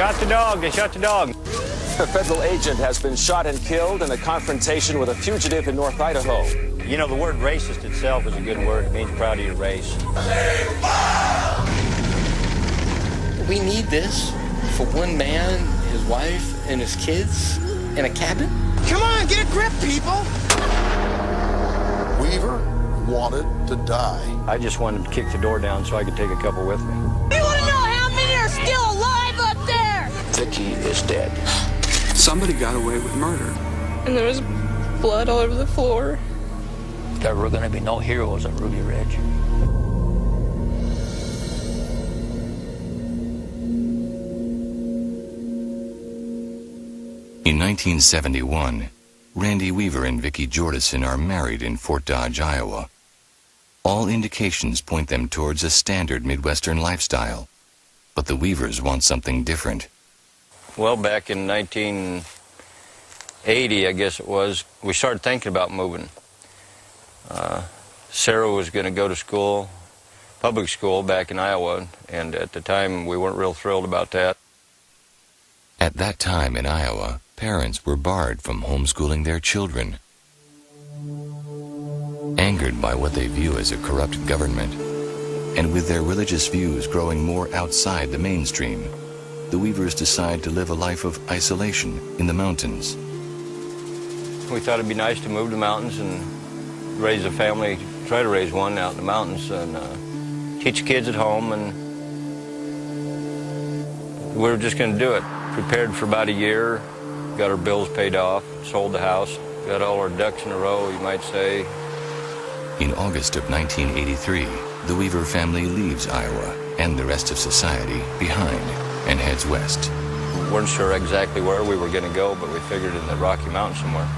shot the dog. They shot the dog. A federal agent has been shot and killed in a confrontation with a fugitive in North Idaho. You know, the word racist itself is a good word. It means proud of your race. We need this for one man, his wife, and his kids in a cabin? Come on, get a grip, people! Weaver wanted to die. I just wanted to kick the door down so I could take a couple with me. You want to know how many are still alive up there? Vicky is dead. Somebody got away with murder. And there was blood all over the floor. There were going to be no heroes at Ruby Ridge. In 1971, Randy Weaver and Vicki Jordison are married in Fort Dodge, Iowa. All indications point them towards a standard Midwestern lifestyle, but the Weavers want something different. Well, back in 1980, I guess it was, we started thinking about moving. Sarah was going to go to school, public school back in Iowa, and at the time we weren't real thrilled about that. At that time in Iowa, parents were barred from homeschooling their children. Angered by what they view as a corrupt government, and with their religious views growing more outside the mainstream, the Weavers decide to live a life of isolation in the mountains. We thought it'd be nice to move to the mountains and raise a family, try to raise one out in the mountains, and teach kids at home, and we were just going to do it. Prepared for about a year, got our bills paid off, sold the house, got all our ducks in a row, you might say. In August of 1983, the Weaver family leaves Iowa and the rest of society behind and heads west. We weren't sure exactly where we were going to go, but we figured in the Rocky Mountains somewhere.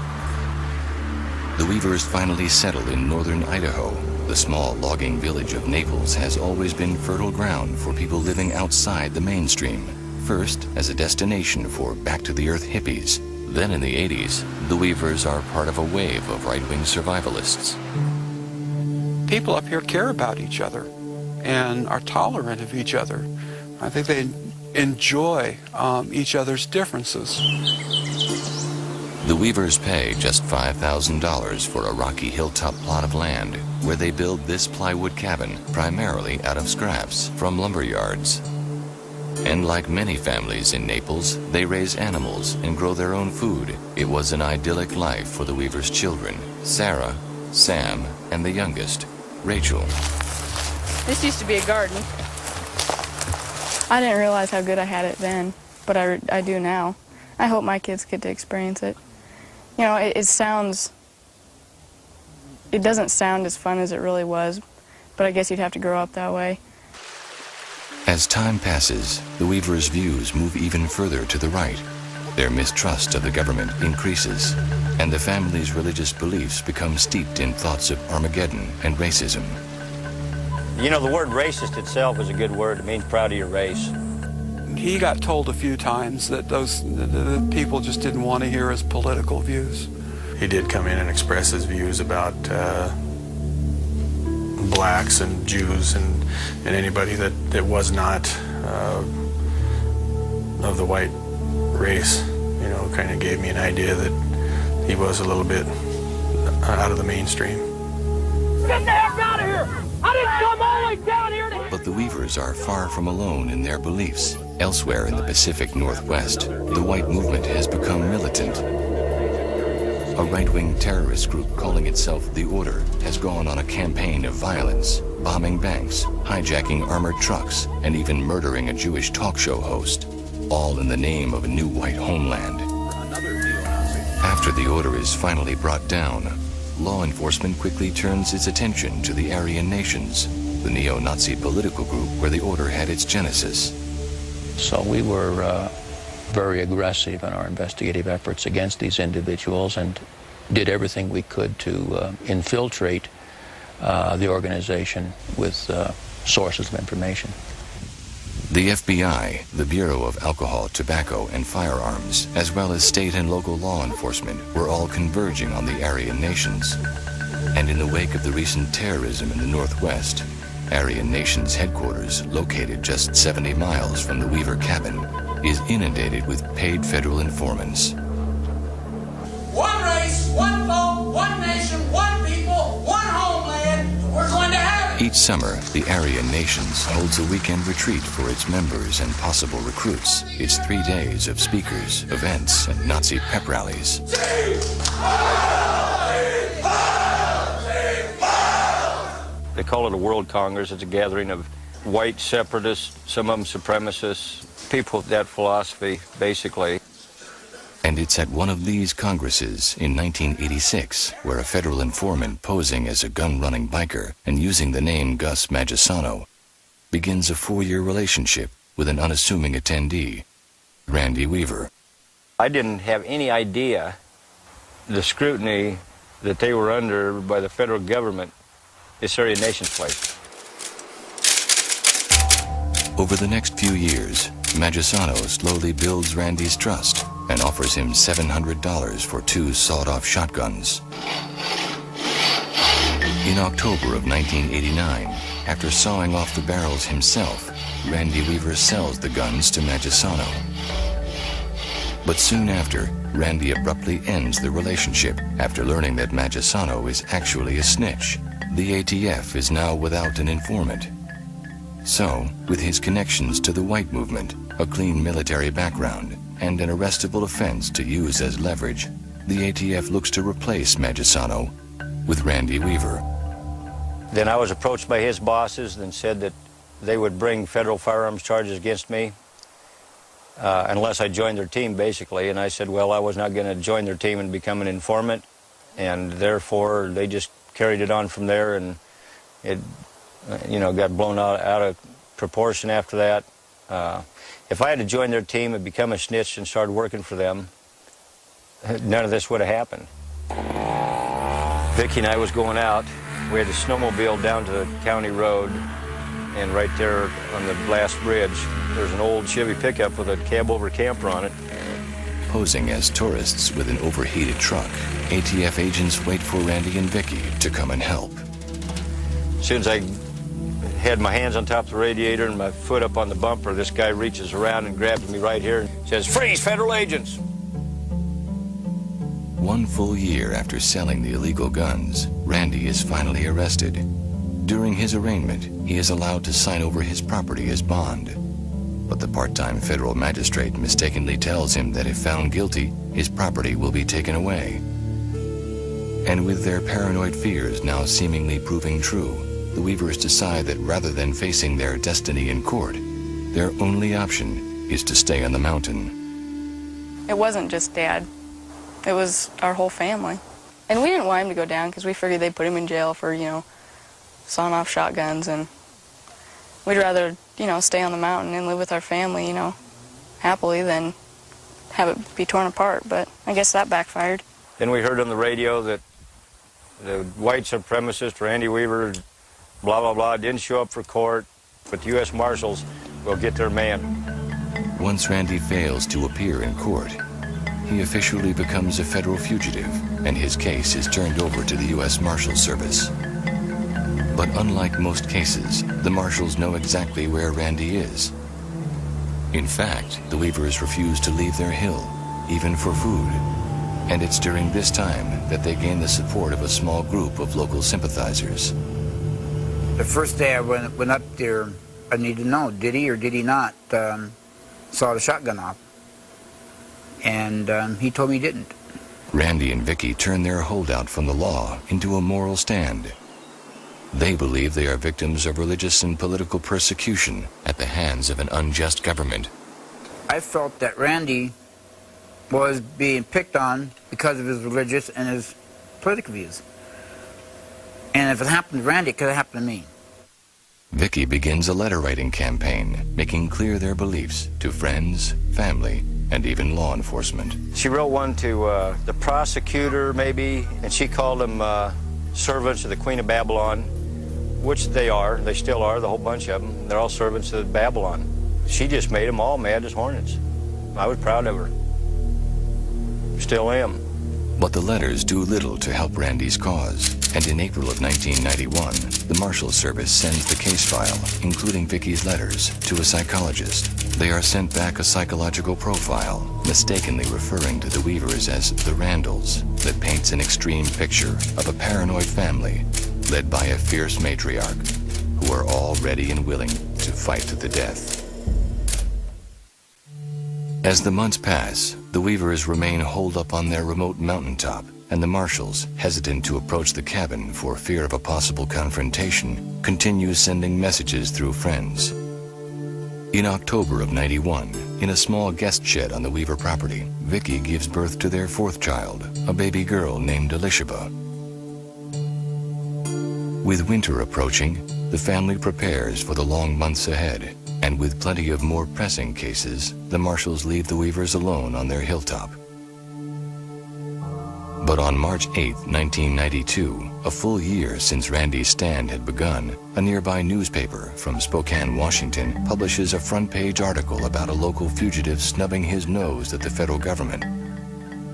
The Weavers finally settled in northern Idaho. The small logging village of Naples has always been fertile ground for people living outside the mainstream. First, as a destination for back-to-the-earth hippies. Then in the 80s, the Weavers are part of a wave of right-wing survivalists. People up here care about each other and are tolerant of each other. I think they enjoy each other's differences. The Weavers pay just $5,000 for a rocky hilltop plot of land where they build this plywood cabin primarily out of scraps from lumber yards. And like many families in Naples, they raise animals and grow their own food. It was an idyllic life for the Weavers' children, Sarah, Sam, and the youngest, Rachel. This used to be a garden. I didn't realize how good I had it then, but I do now. I hope my kids get to experience it. You know, it doesn't sound as fun as it really was, but I guess you'd have to grow up that way. As time passes, the Weavers' views move even further to the right. Their mistrust of the government increases, and the family's religious beliefs become steeped in thoughts of Armageddon and racism. You know, the word racist itself is a good word. It means proud of your race. He got told a few times that the people just didn't want to hear his political views. He did come in and express his views about blacks and Jews and anybody that was not of the white race. You know, kind of gave me an idea that he was a little bit out of the mainstream. Get the heck out of here! I didn't come all the way down here to... But the Weavers are far from alone in their beliefs. Elsewhere in the Pacific Northwest, the white movement has become militant. A right-wing terrorist group calling itself The Order has gone on a campaign of violence, bombing banks, hijacking armored trucks, and even murdering a Jewish talk show host, all in the name of a new white homeland. After The Order is finally brought down, law enforcement quickly turns its attention to the Aryan Nations, the neo-Nazi political group where The Order had its genesis. So we were very aggressive in our investigative efforts against these individuals and did everything we could to infiltrate the organization with sources of information. The FBI, the Bureau of Alcohol, Tobacco, and Firearms, as well as state and local law enforcement, were all converging on the Aryan Nations. And in the wake of the recent terrorism in the Northwest, Aryan Nation's headquarters, located just 70 miles from the Weaver cabin, is inundated with paid federal informants. One race, one vote, one nation, one people, one homeland. We're going to have it. Each summer, the Aryan Nations holds a weekend retreat for its members and possible recruits. It's 3 days of speakers, events, and Nazi pep rallies. They call it a World Congress. It's a gathering of white separatists, some of them supremacists, people with that philosophy, basically. And it's at one of these congresses in 1986 where a federal informant posing as a gun-running biker and using the name Gus Maggisano begins a 4-year relationship with an unassuming attendee, Randy Weaver. I didn't have any idea the scrutiny that they were under by the federal government this Aryan Nation's place. Over the next few years, Maggisano slowly builds Randy's trust and offers him $700 for 2 sawed-off shotguns. In October of 1989, after sawing off the barrels himself, Randy Weaver sells the guns to Maggisano. But soon after, Randy abruptly ends the relationship after learning that Maggisano is actually a snitch. The ATF is now without an informant. So, with his connections to the white movement, a clean military background, and an arrestable offense to use as leverage, the ATF looks to replace Maggisano with Randy Weaver. Then I was approached by his bosses and said that they would bring federal firearms charges against me unless I joined their team, basically. And I said, well, I was not going to join their team and become an informant, and therefore they just carried it on from there, and it, got blown out of proportion after that. If I had to join their team and become a snitch and start working for them, none of this would have happened. Vicki and I was going out. We had a snowmobile down to the county road, and right there on the Blast Bridge, there's an old Chevy pickup with a cab-over camper on it. Posing as tourists with an overheated truck, ATF agents wait for Randy and Vicki to come and help. As soon as I had my hands on top of the radiator and my foot up on the bumper, this guy reaches around and grabs me right here and says, "Freeze, federal agents!" 1 full year after selling the illegal guns, Randy is finally arrested. During his arraignment, he is allowed to sign over his property as bond. But the part-time federal magistrate mistakenly tells him that if found guilty, his property will be taken away. And with their paranoid fears now seemingly proving true, the Weavers decide that rather than facing their destiny in court, their only option is to stay on the mountain. It wasn't just Dad. It was our whole family. And we didn't want him to go down because we figured they'd put him in jail for, sawing off shotguns, and we'd rather, stay on the mountain and live with our family, happily than have it be torn apart. But I guess that backfired. Then we heard on the radio that the white supremacist Randy Weaver, blah, blah, blah, didn't show up for court, but the U.S. Marshals will get their man. Once Randy fails to appear in court, he officially becomes a federal fugitive, and his case is turned over to the U.S. Marshals Service. But unlike most cases, the Marshals know exactly where Randy is. In fact, the Weavers refuse to leave their hill, even for food. And it's during this time that they gain the support of a small group of local sympathizers. The first day I went up there, I needed to know, did he or did he not saw the shotgun off? And he told me he didn't. Randy and Vicki turn their holdout from the law into a moral stand. They believe they are victims of religious and political persecution at the hands of an unjust government. I felt that Randy was being picked on because of his religious and his political views. And if it happened to Randy, it could have happened to me. Vicki begins a letter-writing campaign, making clear their beliefs to friends, family, and even law enforcement. She wrote one to the prosecutor, maybe, and she called them servants of the Queen of Babylon, which they are. They still are, the whole bunch of them. They're all servants of Babylon. She just made them all mad as hornets. I was proud of her. Still am. But the letters do little to help Randy's cause, and in April of 1991, the Marshals Service sends the case file, including Vicky's letters, to a psychologist. They are sent back a psychological profile, mistakenly referring to the Weavers as the Randalls, that paints an extreme picture of a paranoid family led by a fierce matriarch, who are all ready and willing to fight to the death. As the months pass, the Weavers remain holed up on their remote mountaintop, and the Marshals, hesitant to approach the cabin for fear of a possible confrontation, continue sending messages through friends. In October of '91, in a small guest shed on the Weaver property, Vicky gives birth to their fourth child, a baby girl named Elishaba. With winter approaching, the family prepares for the long months ahead, and with plenty of more pressing cases, the Marshals leave the Weavers alone on their hilltop. But on March 8, 1992, a full year since Randy's stand had begun, a nearby newspaper from Spokane, Washington, publishes a front-page article about a local fugitive snubbing his nose at the federal government.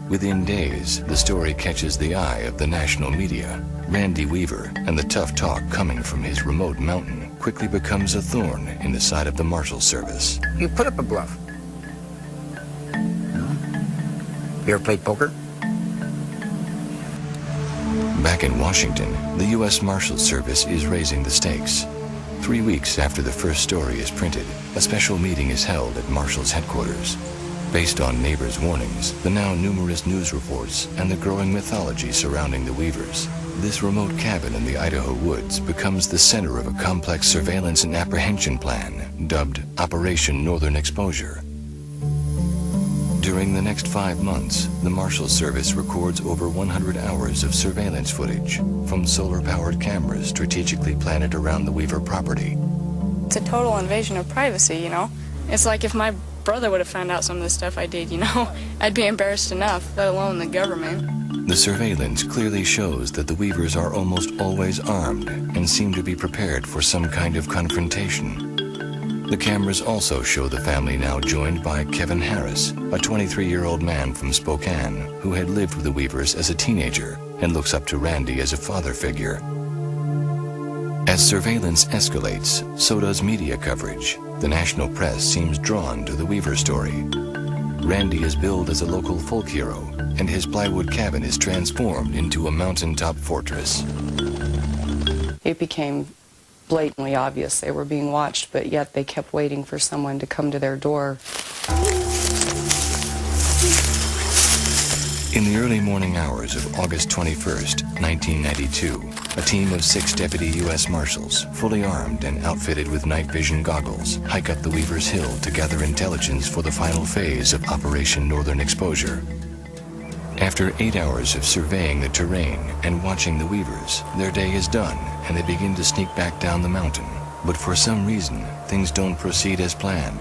Within days, the story catches the eye of the national media. Randy Weaver and the tough talk coming from his remote mountain quickly becomes a thorn in the side of the Marshals Service. You put up a bluff. You ever played poker? Back in Washington, the U.S. Marshals Service is raising the stakes. 3 weeks after the first story is printed, a special meeting is held at Marshals headquarters. Based on neighbors' warnings, the now numerous news reports, and the growing mythology surrounding the Weavers, this remote cabin in the Idaho woods becomes the center of a complex surveillance and apprehension plan dubbed Operation Northern Exposure. During the next 5 months, the Marshals Service records over 100 hours of surveillance footage from solar-powered cameras strategically planted around the Weaver property. It's a total invasion of privacy, you know? It's like if my brother would have found out some of the stuff I did, you know? I'd be embarrassed enough, let alone the government. The surveillance clearly shows that the Weavers are almost always armed and seem to be prepared for some kind of confrontation. The cameras also show the family now joined by Kevin Harris, a 23-year-old man from Spokane who had lived with the Weavers as a teenager and looks up to Randy as a father figure. As surveillance escalates, so does media coverage. The national press seems drawn to the Weaver story. Randy is billed as a local folk hero, and his plywood cabin is transformed into a mountaintop fortress. It became blatantly obvious they were being watched, but yet they kept waiting for someone to come to their door. In the early morning hours of August 21st, 1992, a team of 6 deputy U.S. Marshals, fully armed and outfitted with night vision goggles, hike up the Weavers' Hill to gather intelligence for the final phase of Operation Northern Exposure. After 8 hours of surveying the terrain and watching the Weavers, their day is done and they begin to sneak back down the mountain. But for some reason, things don't proceed as planned.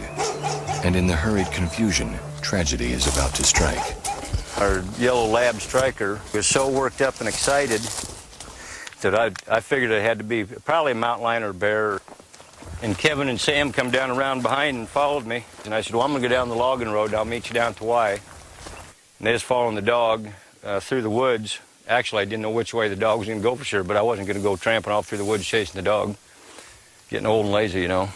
And in the hurried confusion, tragedy is about to strike. Our yellow lab striker was so worked up and excited that I figured it had to be probably a mountain lion or a bear. And Kevin and Sam come down around behind and followed me. And I said, well, I'm going to go down the logging road. I'll meet you down at the Y. And they was following the dog through the woods. Actually, I didn't know which way the dog was going to go for sure, but I wasn't going to go tramping off through the woods chasing the dog. Getting old and lazy, you know.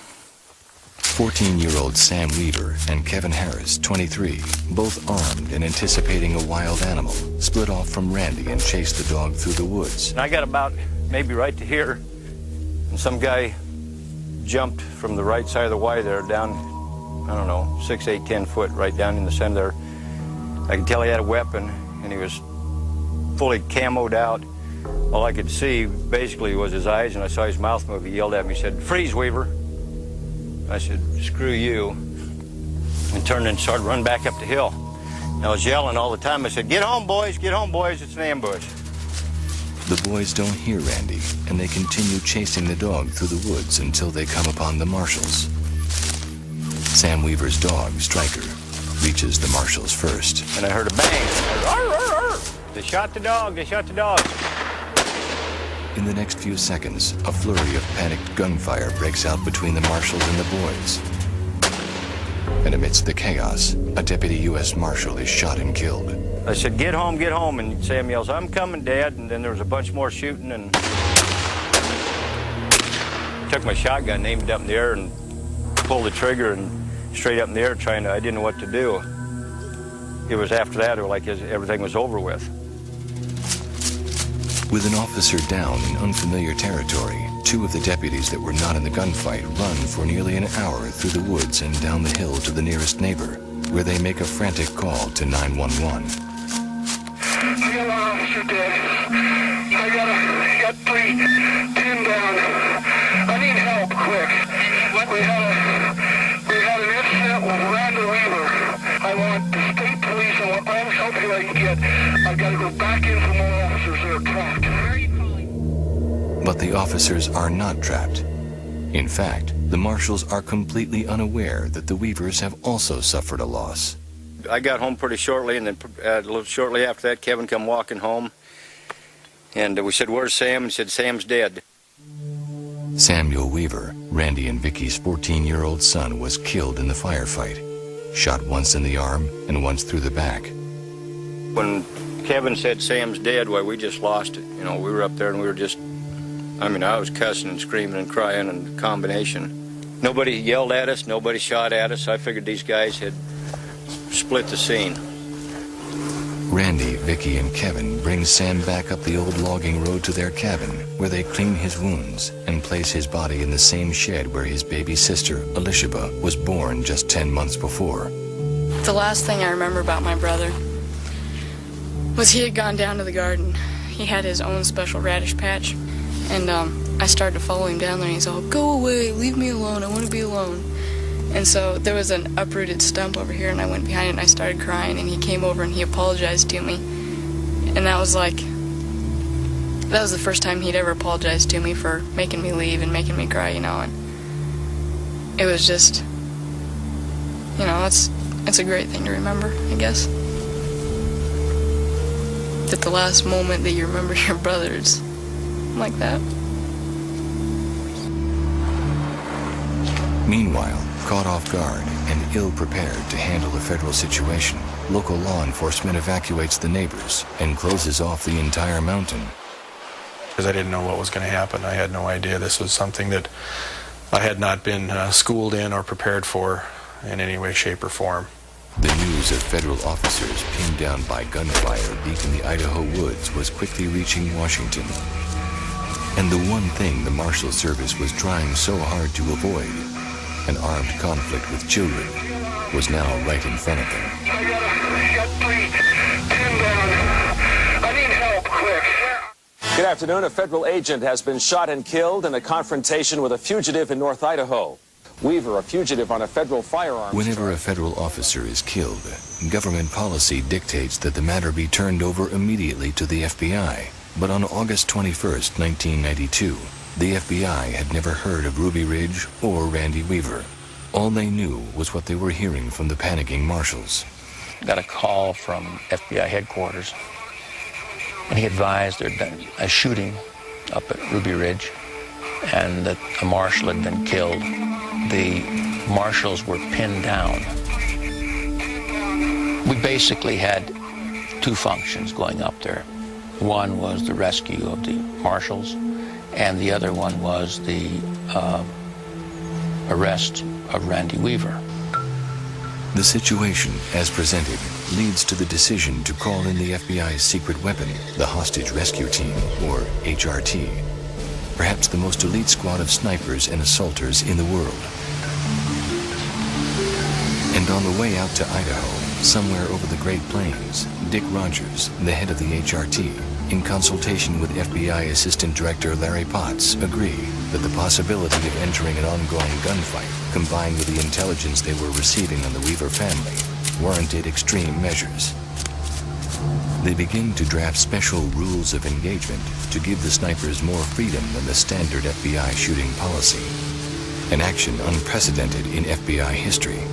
14-year-old Sam Weaver and Kevin Harris, 23, both armed and anticipating a wild animal, split off from Randy and chased the dog through the woods. And I got about maybe right to here, and some guy jumped from the right side of the Y there down, I don't know, 6, 8, 10 foot right down in the center there. I could tell he had a weapon, and he was fully camoed out. All I could see basically was his eyes, and I saw his mouth move. He yelled at me, he said, "Freeze, Weaver." I said, "Screw you," and turned and started running back up the hill. And I was yelling all the time. I said, get home, boys, it's an ambush." The boys don't hear Randy, and they continue chasing the dog through the woods until they come upon the Marshals. Sam Weaver's dog, Striker, reaches the Marshals first. And I heard a bang. Arr, arr, arr. They shot the dog, In the next few seconds, a flurry of panicked gunfire breaks out between the Marshals and the boys. And amidst the chaos, a deputy U.S. Marshal is shot and killed. I said, get home, and Sam yells, I'm coming, Dad, and then there was a bunch more shooting, and took my shotgun, aimed it up in the air, and pulled the trigger, and straight up in the air, I didn't know what to do. It was after that, it was like everything was over with. With an officer down in unfamiliar territory, two of the deputies that were not in the gunfight run for nearly an hour through the woods and down the hill to the nearest neighbor, where they make a frantic call to 911. I got an officer dead. I got 3 pinned down. I need help quick. We had an incident with Randy Weaver. I want the state police. I want all the help here I can get. I've got to go back in for more officers that are trapped. But the officers are not trapped. In fact, the marshals are completely unaware that the Weavers have also suffered a loss. I got home pretty shortly, and then a little shortly after that, Kevin come walking home, and we said, where's Sam? He said, Sam's dead. Samuel Weaver, Randy and Vicky's 14-year-old son, was killed in the firefight, shot once in the arm and once through the back. When Kevin said Sam's dead, well, we just lost it. You know, we were up there and we were just, I was cussing and screaming and crying and combination. Nobody yelled at us, nobody shot at us. I figured these guys had split the scene. Randy, Vicky, and Kevin bring Sam back up the old logging road to their cabin, where they clean his wounds and place his body in the same shed where his baby sister, Elishaba, was born just 10 months before. The last thing I remember about my brother was he had gone down to the garden. He had his own special radish patch, and I started to follow him down there, and he's all, go away, leave me alone, I want to be alone. And so there was an uprooted stump over here, and I went behind it and I started crying, and he came over and he apologized to me. And that was the first time he'd ever apologized to me for making me leave and making me cry, and it was just, it's a great thing to remember, I guess. That the last moment that you remember your brother is like that. Meanwhile, caught off guard and ill-prepared to handle the federal situation, local law enforcement evacuates the neighbors and closes off the entire mountain. Because I didn't know what was going to happen. I had no idea this was something that I had not been schooled in or prepared for in any way, shape, or form. The news of federal officers pinned down by gunfire deep in the Idaho woods was quickly reaching Washington. And the one thing the Marshal Service was trying so hard to avoid, an armed conflict with children, was now right in front of them. I got 3 pinned down. I need help quick. Good afternoon. A federal agent has been shot and killed in a confrontation with a fugitive in North Idaho. Weaver, a fugitive on a federal firearms Whenever a federal officer is killed, government policy dictates that the matter be turned over immediately to the FBI. But on August 21st, 1992, the FBI had never heard of Ruby Ridge or Randy Weaver. All they knew was what they were hearing from the panicking marshals. Got a call from FBI headquarters, and he advised there'd been a shooting up at Ruby Ridge and that a marshal had been killed. The marshals were pinned down. We basically had 2 functions going up there. One was the rescue of the marshals, and the other one was the arrest of Randy Weaver. The situation, as presented, leads to the decision to call in the FBI's secret weapon, the Hostage Rescue Team, or HRT. Perhaps the most elite squad of snipers and assaulters in the world. And on the way out to Idaho, somewhere over the Great Plains, Dick Rogers, the head of the HRT, in consultation with FBI Assistant Director Larry Potts, agree that the possibility of entering an ongoing gunfight, combined with the intelligence they were receiving on the Weaver family, warranted extreme measures. They begin to draft special rules of engagement to give the snipers more freedom than the standard FBI shooting policy, an action unprecedented in FBI history.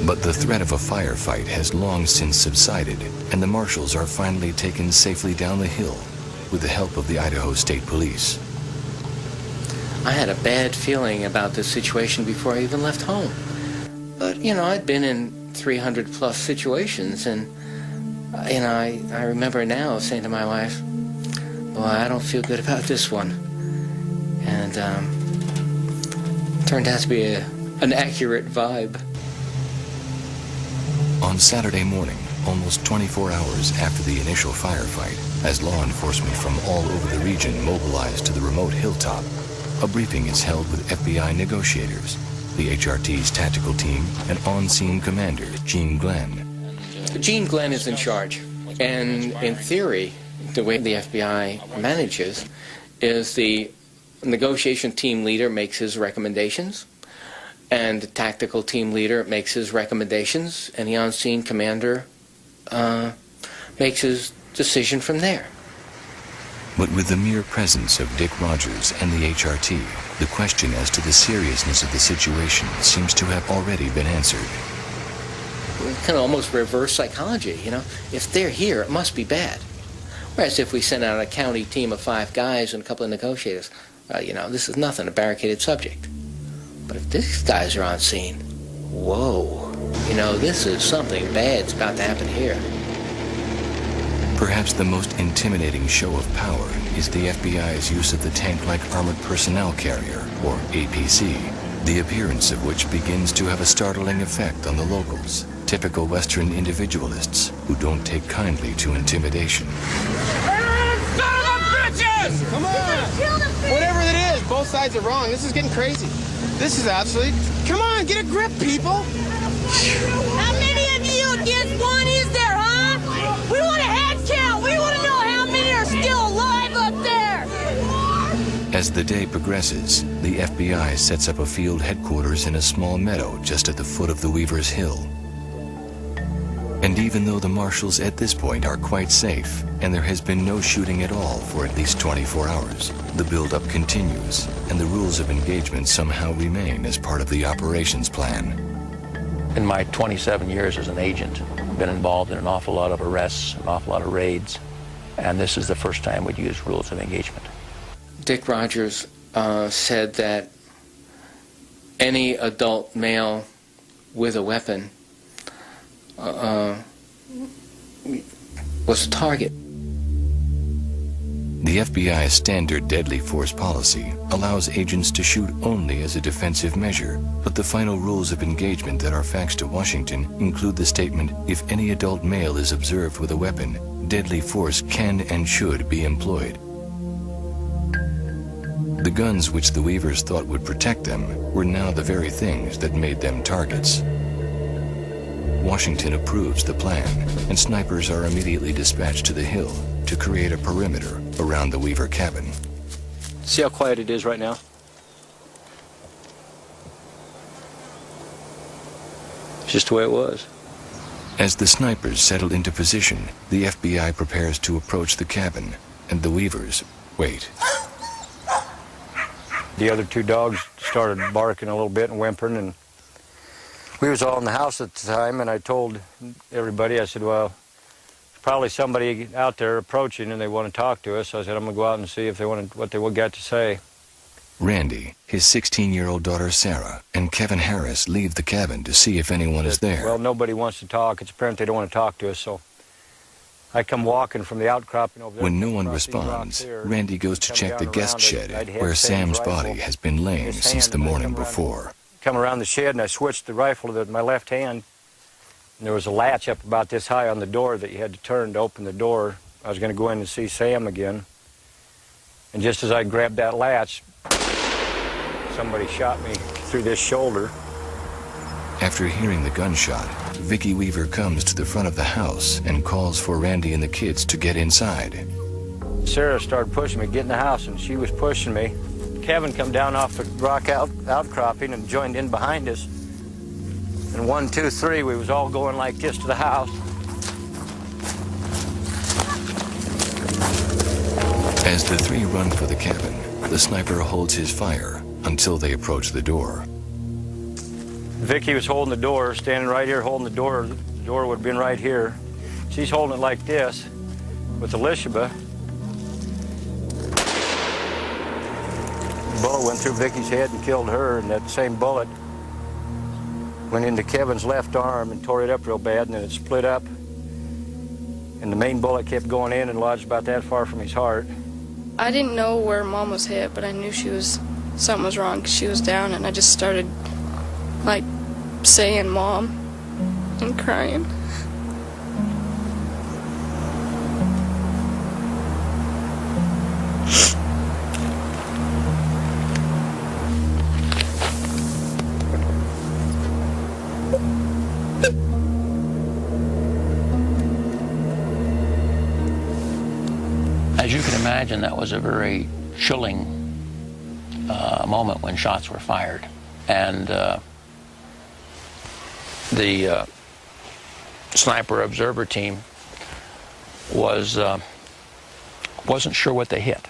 But the threat of a firefight has long since subsided, and the marshals are finally taken safely down the hill with the help of the Idaho State Police. I had a bad feeling about this situation before I even left home. But, you know, I'd been in 300-plus situations, and, you know, I remember now saying to my wife, well, I don't feel good about this one. And turned out to be an accurate vibe. On Saturday morning, almost 24 hours after the initial firefight, as law enforcement from all over the region mobilized to the remote hilltop, a briefing is held with FBI negotiators, the HRT's tactical team, and on-scene commander, Gene Glenn. Gene Glenn is in charge, and in theory, the way the FBI manages is the negotiation team leader makes his recommendations, and the tactical team leader makes his recommendations, and the on-scene commander makes his decision from there. But with the mere presence of Dick Rogers and the HRT, the question as to the seriousness of the situation seems to have already been answered. Kind of almost reverse psychology, you know. If they're here, it must be bad. Whereas if we send out a county team of 5 guys and a couple of negotiators, you know, this is nothing, a barricaded subject. But if these guys are on scene, whoa, you know, this is something bad's about to happen here. Perhaps the most intimidating show of power is the FBI's use of the tank-like armored personnel carrier, or APC, the appearance of which begins to have a startling effect on the locals, typical Western individualists who don't take kindly to intimidation. Bitches! Come on! Whatever it is, both sides are wrong. This is getting crazy. This is absolutely... Come on, get a grip, people! How many of you against one is there, huh? We want a head count. We want to know how many are still alive up there. As the day progresses, the FBI sets up a field headquarters in a small meadow just at the foot of the Weavers' Hill. And even though the marshals at this point are quite safe, and there has been no shooting at all for at least 24 hours, the buildup continues, and the rules of engagement somehow remain as part of the operations plan. In my 27 years as an agent, I've been involved in an awful lot of arrests, an awful lot of raids, and this is the first time we'd use rules of engagement. Dick Rogers said that any adult male with a weapon was a target. The FBI's standard deadly force policy allows agents to shoot only as a defensive measure, but the final rules of engagement that are faxed to Washington include the statement, if any adult male is observed with a weapon, deadly force can and should be employed. The guns which the Weavers thought would protect them were now the very things that made them targets. Washington approves the plan, and snipers are immediately dispatched to the hill to create a perimeter around the Weaver cabin. See how quiet it is right now? It's just the way it was. As the snipers settle into position, the FBI prepares to approach the cabin, and the Weavers wait. The other 2 dogs started barking a little bit and whimpering, and we was all in the house at the time, and I told everybody, I said, well, probably somebody out there approaching and they want to talk to us. So I said, I'm going to go out and see if they want what they got to say. Randy, his 16-year-old daughter Sarah, and Kevin Harris leave the cabin to see if anyone is there. Well, nobody wants to talk. It's apparent they don't want to talk to us, so I come walking from the outcropping over there. When no one responds, Randy goes to check the guest shed where Sam's body has been laying since the morning before. Come around the shed and I switched the rifle to my left hand. And there was a latch up about this high on the door that you had to turn to open the door. I was going to go in and see Sam again. And just as I grabbed that latch, somebody shot me through this shoulder. After hearing the gunshot, Vicki Weaver comes to the front of the house and calls for Randy and the kids to get inside. Sarah started pushing me, get in the house, and she was pushing me. Kevin come down off the rock outcropping and joined in behind us. And 1, 2, 3, we was all going like this to the house. As the 3 run for the cabin, the sniper holds his fire until they approach the door. Vicki was holding the door, standing right here holding the door. The door would have been right here. She's holding it like this with Elishaba. bullet went through Vicky's head and killed her, and that same bullet went into Kevin's left arm and tore it up real bad, and then it split up. And the main bullet kept going in and lodged about that far from his heart. I didn't know where Mom was hit, but I knew something was wrong because she was down, and I just started, like, saying Mom and crying. As you can imagine, that was a very chilling moment when shots were fired. And the sniper observer team wasn't sure what they hit.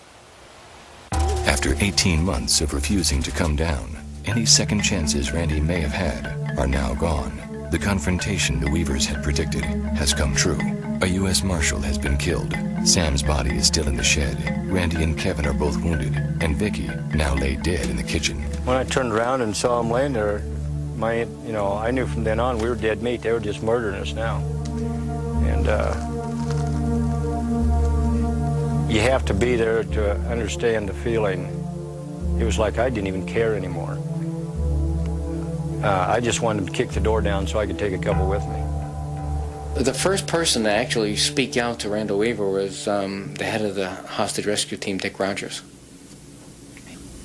After 18 months of refusing to come down, any second chances Randy may have had are now gone. The confrontation the Weavers had predicted has come true. A U.S. Marshal has been killed. Sam's body is still in the shed. Randy and Kevin are both wounded, and Vicky now lay dead in the kitchen. When I turned around and saw him laying there, I knew from then on we were dead meat. They were just murdering us now. And you have to be there to understand the feeling. It was like I didn't even care anymore. I just wanted to kick the door down so I could take a couple with me. The first person to actually speak out to Randall Weaver was the head of the hostage rescue team, Dick Rogers.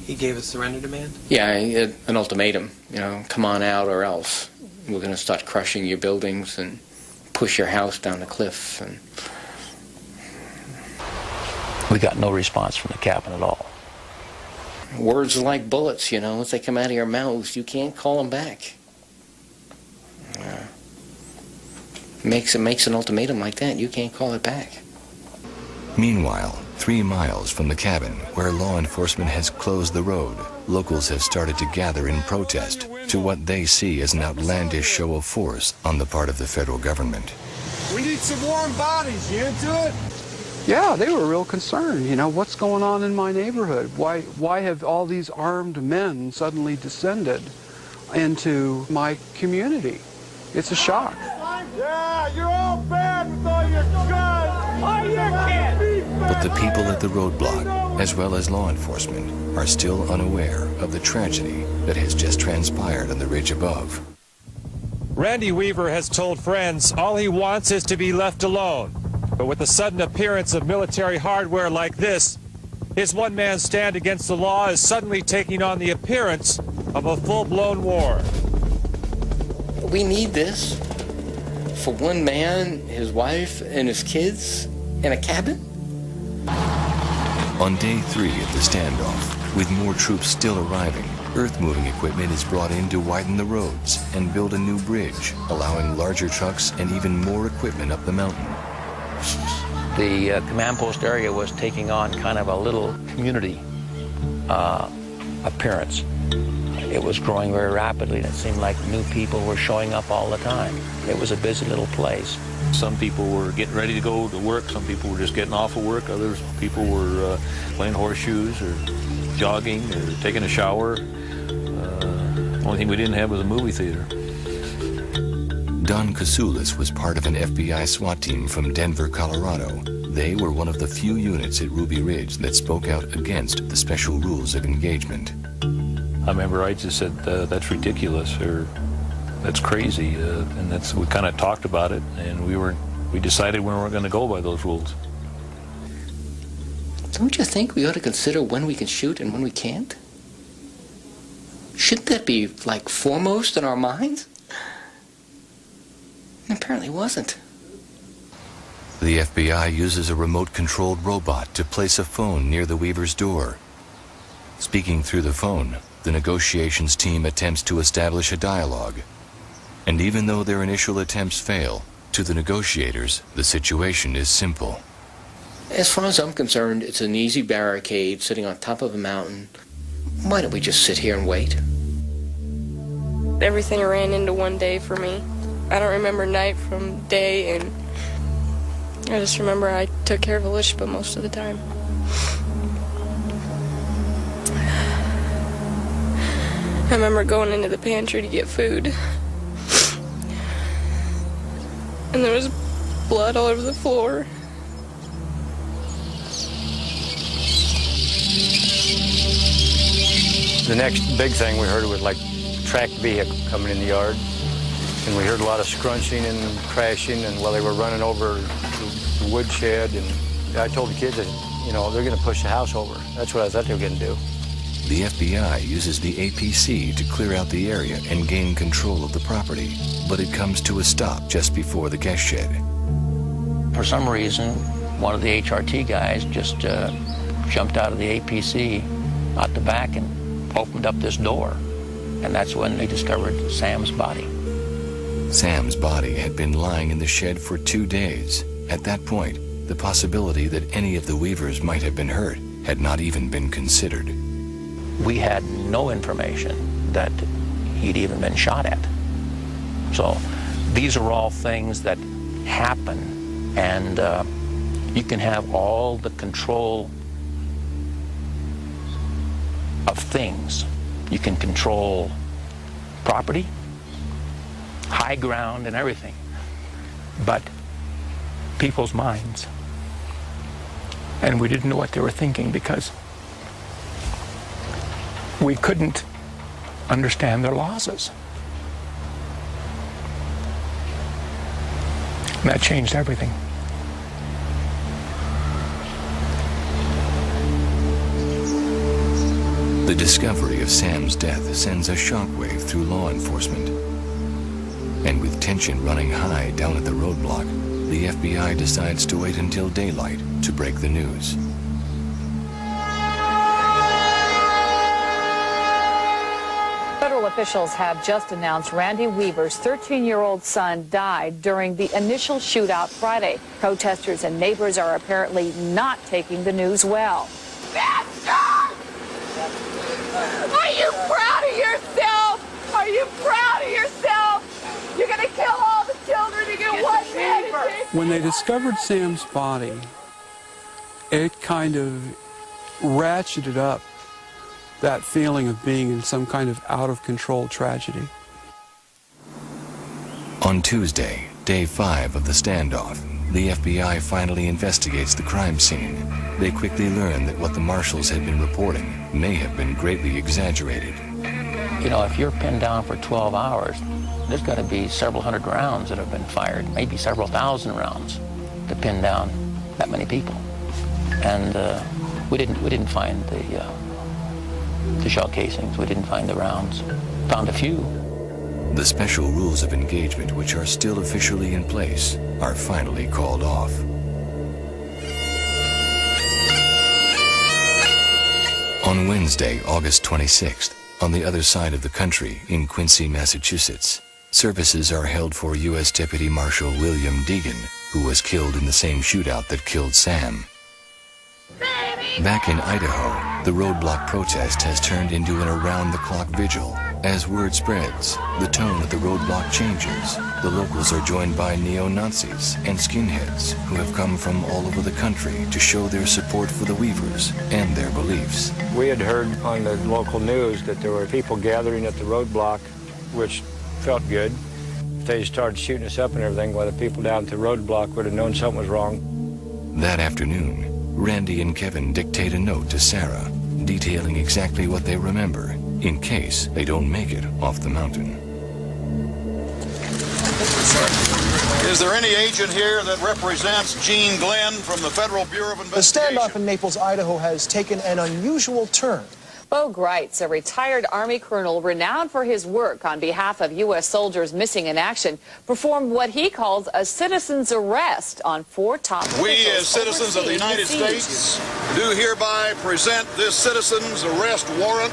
He gave a surrender demand? Yeah, he had an ultimatum, come on out or else we're going to start crushing your buildings and push your house down the cliff. And we got no response from the cabin at all. Words are like bullets, once they come out of your mouths, you can't call them back. Makes an ultimatum like that, you can't call it back. Meanwhile, 3 miles from the cabin, where law enforcement has closed the road, locals have started to gather in protest to what they see as an outlandish show of force on the part of the federal government. We need some warm bodies. You into it? Yeah, they were real concerned. What's going on in my neighborhood? Why have all these armed men suddenly descended into my community? It's a shock. Yeah, you're all bad with all your guns. All your kids. But the people at the roadblock, as well as law enforcement, are still unaware of the tragedy that has just transpired on the ridge above. Randy Weaver has told friends all he wants is to be left alone. But with the sudden appearance of military hardware like this, his one-man stand against the law is suddenly taking on the appearance of a full-blown war. We need this for one man, his wife, and his kids in a cabin? On day 3 of the standoff, with more troops still arriving, earth-moving equipment is brought in to widen the roads and build a new bridge, allowing larger trucks and even more equipment up the mountain. The command post area was taking on kind of a little community appearance. It was growing very rapidly, and it seemed like new people were showing up all the time. It was a busy little place. Some people were getting ready to go to work. Some people were just getting off of work. Others people were playing horseshoes or jogging or taking a shower. Only thing we didn't have was a movie theater. Don Kasoulis was part of an FBI SWAT team from Denver, Colorado. They were one of the few units at Ruby Ridge that spoke out against the special rules of engagement. I remember I just said, that's ridiculous, or that's crazy, and we kind of talked about it, and we decided we weren't going to go by those rules. Don't you think we ought to consider when we can shoot and when we can't? Shouldn't that be, like, foremost in our minds? It apparently wasn't. The FBI uses a remote-controlled robot to place a phone near the Weaver's door. Speaking through the phone, the negotiations team attempts to establish a dialogue. And even though their initial attempts fail, to the negotiators, the situation is simple. As far as I'm concerned, it's an easy barricade sitting on top of a mountain. Why don't we just sit here and wait? Everything ran into one day for me. I don't remember night from day, and I just remember I took care of Elishba most of the time. I remember going into the pantry to get food. And there was blood all over the floor. The next big thing we heard was like a tracked vehicle coming in the yard. And we heard a lot of scrunching and crashing, and while they were running over the woodshed, and I told the kids that, you know, they're going to push the house over. That's what I thought they were going to do. The FBI uses the APC to clear out the area and gain control of the property, but it comes to a stop just before the guest shed. For some reason, one of the HRT guys just jumped out of the APC out the back and opened up this door. And that's when they discovered Sam's body. Sam's body had been lying in the shed for 2 days. At that point, the possibility that any of the Weavers might have been hurt had not even been considered. We had no information that he'd even been shot at. So these are all things that happen, and you can have all the control of things. You can control property, high ground, and everything. But people's minds. And we didn't know what they were thinking because we couldn't understand their losses. And that changed everything. The discovery of Sam's death sends a shockwave through law enforcement. And with tension running high down at the roadblock, the FBI decides to wait until daylight to break the news. Federal officials have just announced Randy Weaver's 13-year-old son died during the initial shootout Friday. Protesters and neighbors are apparently not taking the news well. Are you proud of yourself? Are you proud of yourself? You're going to kill all the children to get one man. When they discovered Sam's body, it kind of ratcheted up that feeling of being in some kind of out-of-control tragedy. On Tuesday, day 5 of the standoff, the FBI finally investigates the crime scene. They quickly learn that what the marshals had been reporting may have been greatly exaggerated. You know, if you're pinned down for 12 hours, there's got to be several hundred rounds that have been fired, maybe several thousand rounds to pin down that many people. And we didn't find the shell casings. We didn't find the rounds. Found a few. The special rules of engagement, which are still officially in place, are finally called off. On Wednesday, August 26th, on the other side of the country, in Quincy, Massachusetts, services are held for U.S. Deputy Marshal William Deegan, who was killed in the same shootout that killed Sam. Back in Idaho, the roadblock protest has turned into an around-the-clock vigil. As word spreads, the tone of the roadblock changes. The locals are joined by neo-Nazis and skinheads who have come from all over the country to show their support for the Weavers and their beliefs. We had heard on the local news that there were people gathering at the roadblock, which felt good. If they started shooting us up and everything, well, the people down at the roadblock would have known something was wrong. That afternoon, Randy and Kevin dictate a note to Sarah, detailing exactly what they remember, in case they don't make it off the mountain. Is there any agent here that represents Gene Glenn from the Federal Bureau of The Investigation? standoff in Naples, Idaho has taken an unusual turn. Bo Greitz, a retired Army colonel renowned for his work on behalf of U.S. soldiers missing in action, performed what he calls a citizen's arrest on 4 top officials. We, as citizens of the United States, do hereby present this citizen's arrest warrant.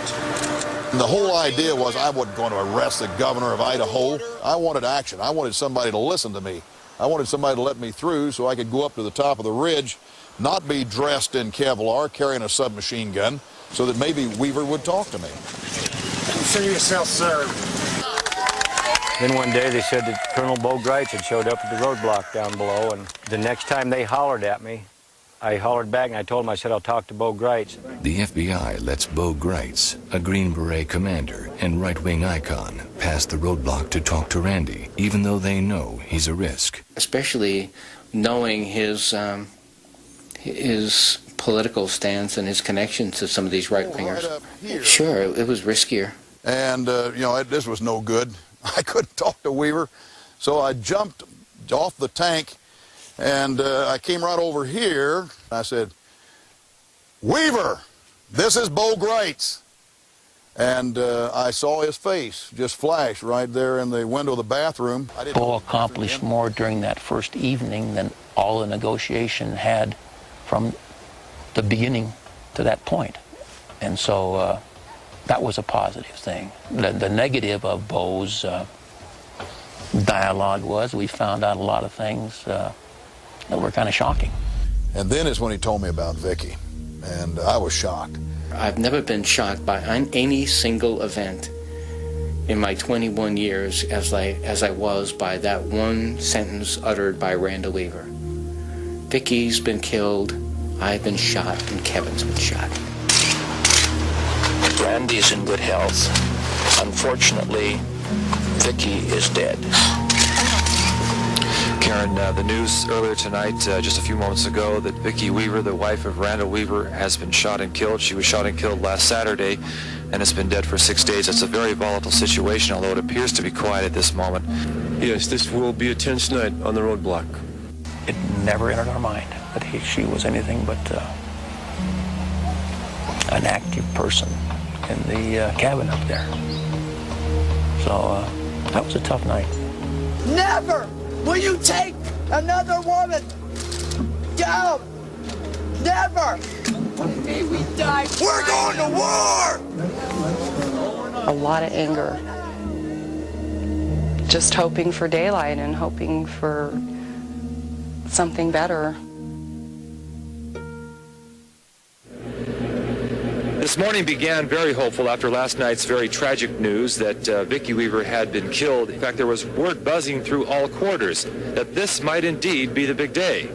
The whole idea was I wasn't going to arrest the governor of Idaho. I wanted action. I wanted somebody to listen to me. I wanted somebody to let me through so I could go up to the top of the ridge, not be dressed in Kevlar, carrying a submachine gun, so that maybe Weaver would talk to me. Consider yourself served. Then one day they said that Colonel Bo Greitz had showed up at the roadblock down below, and the next time they hollered at me, I hollered back and I told him, I said, I'll talk to Bo Gritz. The FBI lets Bo Gritz, a Green Beret commander and right-wing icon, pass the roadblock to talk to Randy, even though they know he's a risk. Especially knowing his political stance and his connections to some of these right-wingers. Sure, it was riskier. And, you know, this was no good. I couldn't talk to Weaver, so I jumped off the tank, and I came right over here. I said, Weaver, this is Bo Gritz. And I saw his face just flash right there in the window of the bathroom. Bo accomplished more during that first evening than all the negotiation had from the beginning to that point. And so that was a positive thing. The negative of Bo's dialogue was we found out a lot of things that were kind of shocking. And then is when he told me about Vicky, and I was shocked. I've never been shocked by any single event in my 21 years as I was by that one sentence uttered by Randall Weaver. Vicky's been killed, I've been shot, and Kevin's been shot. Randy's in good health. Unfortunately, Vicky is dead. Karen, the news earlier tonight, just a few moments ago, that Vicky Weaver, the wife of Randall Weaver, has been shot and killed. She was shot and killed last Saturday and has been dead for 6 days. It's a very volatile situation, although it appears to be quiet at this moment. Yes, this will be a tense night on the roadblock. It never entered our mind that she was anything but an active person in the cabin up there. So that was a tough night. Never will you take another woman down. Never. May we die. We're going to war. A lot of anger. Just hoping for daylight and hoping for something better. This morning began very hopeful after last night's very tragic news that Vicky Weaver had been killed. In fact, there was word buzzing through all quarters that this might indeed be the big day.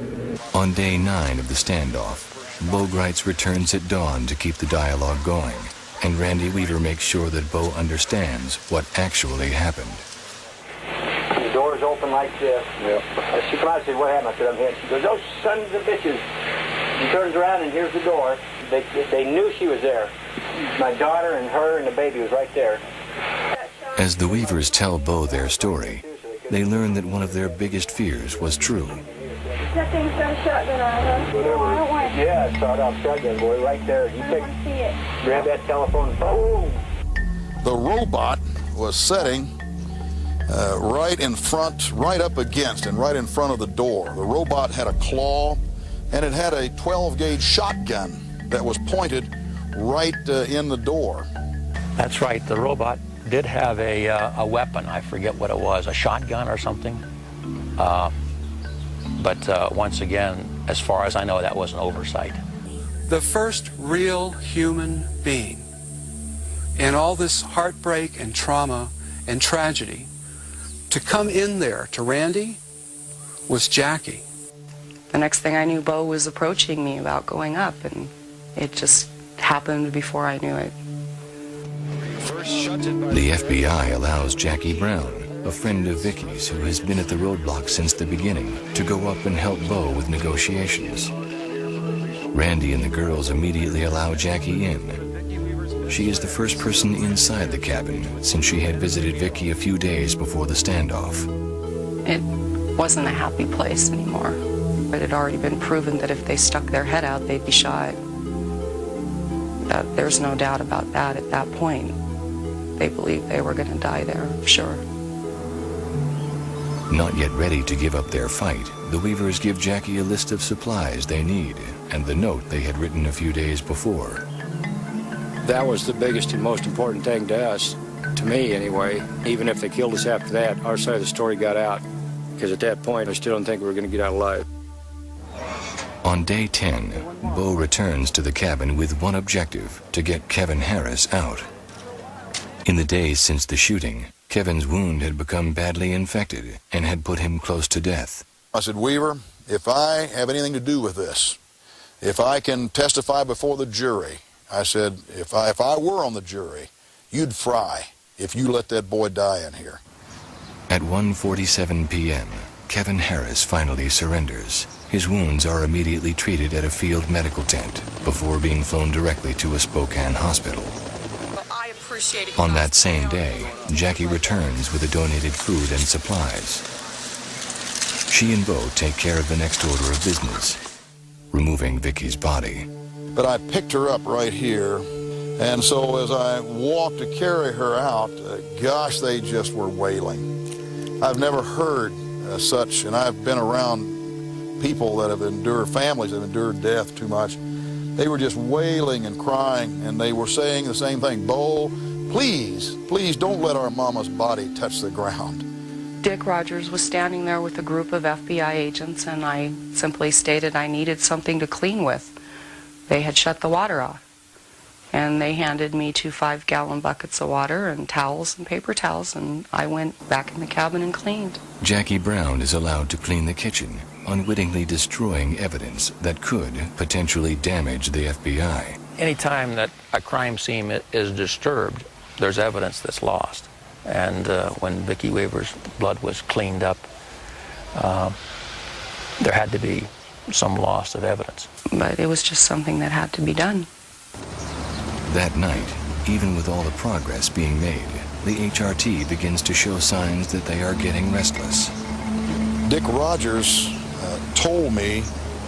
On day 9 of the standoff, Bo Gritz returns at dawn to keep the dialogue going, and Randy Weaver makes sure that Bo understands what actually happened. The door's open like this. Yep. She comes out and says, what happened? I said, I'm here. She goes, those sons of bitches. She turns around and here's the door. They knew she was there. My daughter and her and the baby was right there. As the Weavers tell Bo their story, they learn that one of their biggest fears was true. That thing's got a shotgun on it. No, I don't want it. Yeah, it's sawed-off shotgun, boy, right there. You I want to see it. grab that telephone. Boom! The robot was sitting right in front, right up against and right in front of the door. The robot had a claw, and it had a 12-gauge shotgun that was pointed right in the door. That's right. The robot did have a weapon. I forget what it was, a shotgun or something. But once again, as far as I know, that was an oversight. The first real human being in all this heartbreak and trauma and tragedy to come in there to Randy was Jackie. The next thing I knew, Bo was approaching me about going up, and it just happened before I knew it. The FBI allows Jackie Brown, a friend of Vicky's who has been at the roadblock since the beginning, to go up and help Bo with negotiations. Randy and the girls immediately allow Jackie in. She is the first person inside the cabin since she had visited Vicky a few days before the standoff. It wasn't a happy place anymore. It had already been proven that if they stuck their head out, they'd be shot. There's no doubt about that at that point. They believed they were going to die there, sure. Not yet ready to give up their fight, the Weavers give Jackie a list of supplies they need and the note they had written a few days before. That was the biggest and most important thing to us, to me anyway. Even if they killed us after that, our side of the story got out. Because at that point, I still don't think we were going to get out alive. On day 10, Bo returns to the cabin with one objective, to get Kevin Harris out. In the days since the shooting, Kevin's wound had become badly infected and had put him close to death. I said, Weaver, if I have anything to do with this, if I can testify before the jury, I said, if I were on the jury, you'd fry if you let that boy die in here. At 1:47 p.m., Kevin Harris finally surrenders. His wounds are immediately treated at a field medical tent before being flown directly to a Spokane hospital. On that same day, Jackie returns with the donated food and supplies. She and Bo take care of the next order of business, removing Vicky's body. But I picked her up right here, and so as I walked to carry her out, gosh, they just were wailing. I've never heard such, and I've been around people that have endured, families that have endured death too much. They were just wailing and crying, and they were saying the same thing, Bo, please, please don't let our mama's body touch the ground. Dick Rogers was standing there with a group of FBI agents, and I simply stated I needed something to clean with. They had shut the water off, and they handed me 2 5-gallon buckets of water and towels and paper towels, and I went back in the cabin and cleaned. Jackie Brown is allowed to clean the kitchen, unwittingly destroying evidence that could potentially damage the FBI. Anytime that a crime scene is disturbed, there's evidence that's lost. And when Vicki Weaver's blood was cleaned up, there had to be some loss of evidence. But it was just something that had to be done. That night, even with all the progress being made, the HRT begins to show signs that they are getting restless. Dick Rogers told me,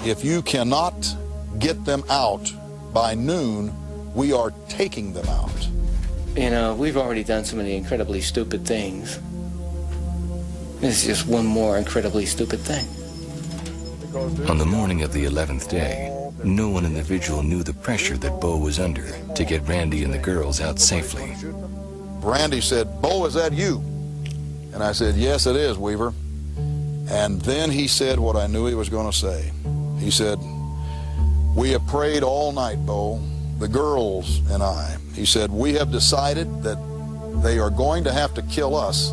if you cannot get them out by noon, we are taking them out. You know, we've already done so many incredibly stupid things. This is just one more incredibly stupid thing. On the morning of the 11th day, no one in the vigil knew the pressure that Bo was under to get Randy and the girls out safely. Randy said, Bo, is that you? And I said, yes, it is, Weaver. And then he said what I knew he was going to say. He said, we have prayed all night, Bo, the girls and I. He said, we have decided that they are going to have to kill us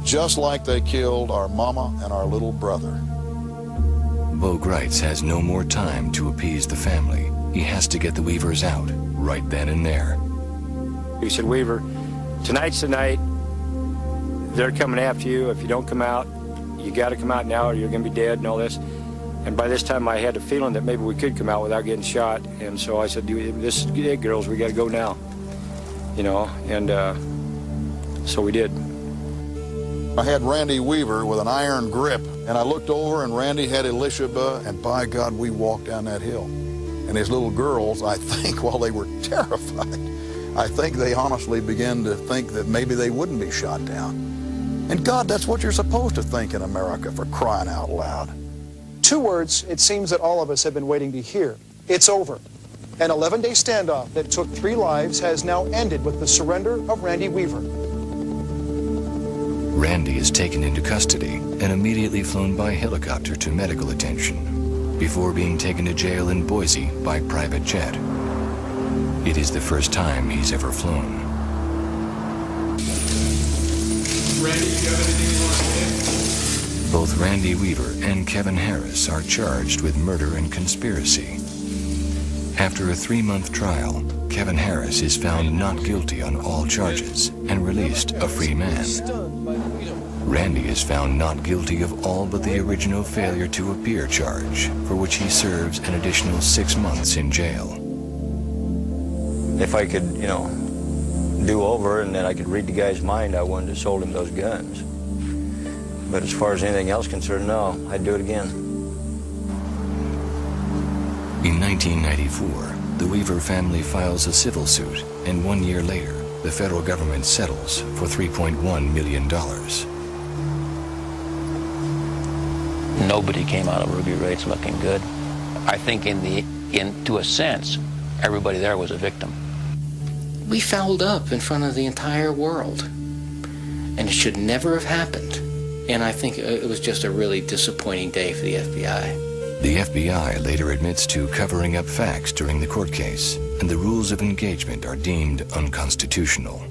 just like they killed our mama and our little brother. Bo Greitz has no more time to appease the family. He has to get the Weavers out right then and there. He said, Weaver, tonight's the night. They're coming after you. If you don't come out, you got to come out now or you're going to be dead and all this. And by this time, I had a feeling that maybe we could come out without getting shot. And so I said, this is it, girls. We got to go now. You know, and so we did. I had Randy Weaver with an iron grip, and I looked over, and Randy had Elishaba, and by God, we walked down that hill. And his little girls, I think, while they were terrified, I think they honestly began to think that maybe they wouldn't be shot down. And God, that's what you're supposed to think in America, for crying out loud. 2 words it seems that all of us have been waiting to hear. It's over. An 11-day standoff that took 3 lives has now ended with the surrender of Randy Weaver. Randy is taken into custody and immediately flown by helicopter to medical attention before being taken to jail in Boise by private jet. It is the first time he's ever flown. Randy, you got anything you want to say? Both Randy Weaver and Kevin Harris are charged with murder and conspiracy. After a 3-month trial, Kevin Harris is found not guilty on all charges and released a free man. Randy is found not guilty of all but the original failure to appear charge, for which he serves an additional 6 months in jail. If I could, you know, do over and then I could read the guy's mind, I wouldn't have sold him those guns. But as far as anything else concerned, no, I'd do it again. In 1994, the Weaver family files a civil suit, and 1 year later, the federal government settles for $3.1 million. Nobody came out of Ruby Raid's looking good. I think to a sense, everybody there was a victim. We fouled up in front of the entire world, and it should never have happened. And I think it was just a really disappointing day for the FBI. The FBI later admits to covering up facts during the court case, and the rules of engagement are deemed unconstitutional.